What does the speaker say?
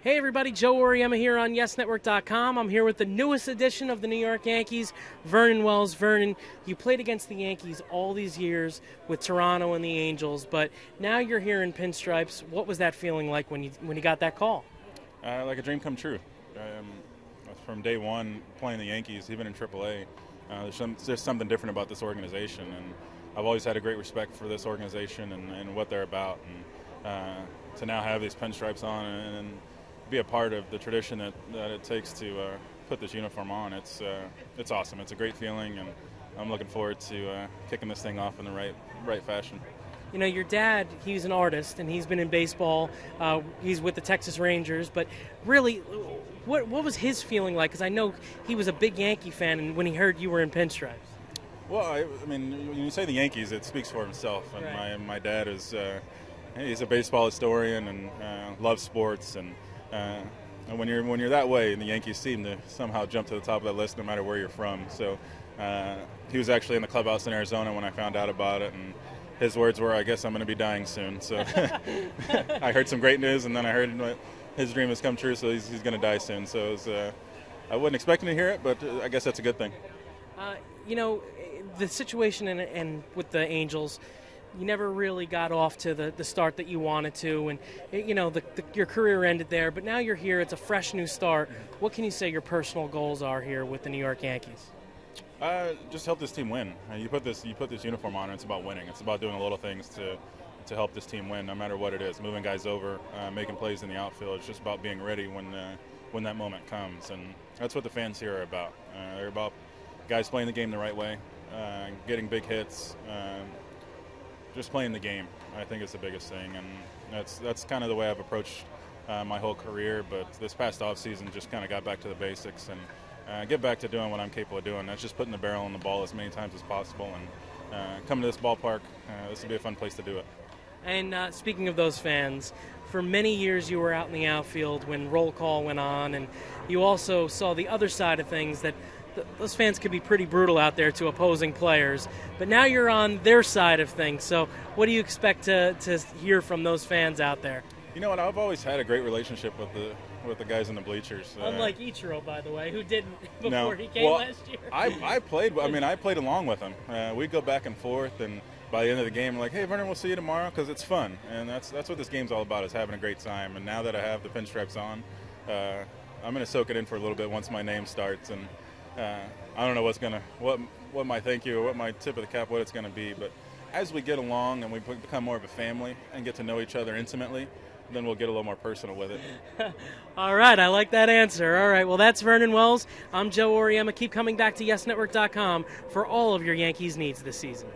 Hey everybody, Joe Auriemma here on YesNetwork.com. I'm here with the newest edition of the New York Yankees, Vernon Wells. Vernon, you played against the Yankees all these years with Toronto and the Angels, but now you're here in pinstripes. What was that feeling like when you got that call? Like a dream come true. From day one playing the Yankees, even in AAA, there's something different about this organization, and I've always had a great respect for this organization and what they're about. And to now have these pinstripes on and be a part of the tradition that it takes to put this uniform on, it's awesome. It's a great feeling, and I'm looking forward to kicking this thing off in the right fashion. You know, your dad, he's an artist, and he's been in baseball. He's with the Texas Rangers, but really, what was his feeling like? Because I know he was a big Yankee fan, and when he heard you were in pinstripes. Well, I mean, when you say the Yankees, it speaks for himself. And right. my dad is he's a baseball historian and loves sports, and when you're that way, and the Yankees seem to somehow jump to the top of that list no matter where you're from. So he was actually in the clubhouse in Arizona when I found out about it, and his words were, "I guess I'm going to be dying soon." So I heard some great news, and then I heard his dream has come true, so he's going to die soon. So it was, I wasn't expecting to hear it, but I guess that's a good thing. You know, the situation and with the Angels, you never really got off to the start that you wanted to, and you know your career ended there. But now you're here; it's a fresh new start. What can you say your personal goals are here with the New York Yankees? Just help this team win. You put this uniform on, and it's about winning. It's about doing the little things to help this team win, no matter what it is. Moving guys over, making plays in the outfield. It's just about being ready when that moment comes, and that's what the fans here are about. They're about guys playing the game the right way, getting big hits, just playing the game. I think it's the biggest thing, and that's kind of the way I've approached my whole career. But this past offseason just kind of got back to the basics and get back to doing what I'm capable of doing. That's just putting the barrel on the ball as many times as possible, and coming to this ballpark, this will be a fun place to do it. And speaking of those fans, for many years you were out in the outfield when roll call went on, and you also saw the other side of things, that those fans could be pretty brutal out there to opposing players. But now you're on their side of things, so what do you expect to hear from those fans out there? You know what, I've always had a great relationship with the guys in the bleachers. Unlike Ichiro, by the way, who didn't before he came last year. I played along with him. We'd go back and forth, and by the end of the game, we're like, "Hey, Vernon, we'll see you tomorrow," because it's fun, and that's what this game's all about, is having a great time. And now that I have the pinstripes on, I'm going to soak it in for a little bit once my name starts, and I don't know what my thank you or what my tip of the cap, what it's going to be, but as we get along and we become more of a family and get to know each other intimately, then we'll get a little more personal with it. All right, I like that answer. All right, well, that's Vernon Wells. I'm Joe Auriemma. Keep coming back to YesNetwork.com for all of your Yankees needs this season.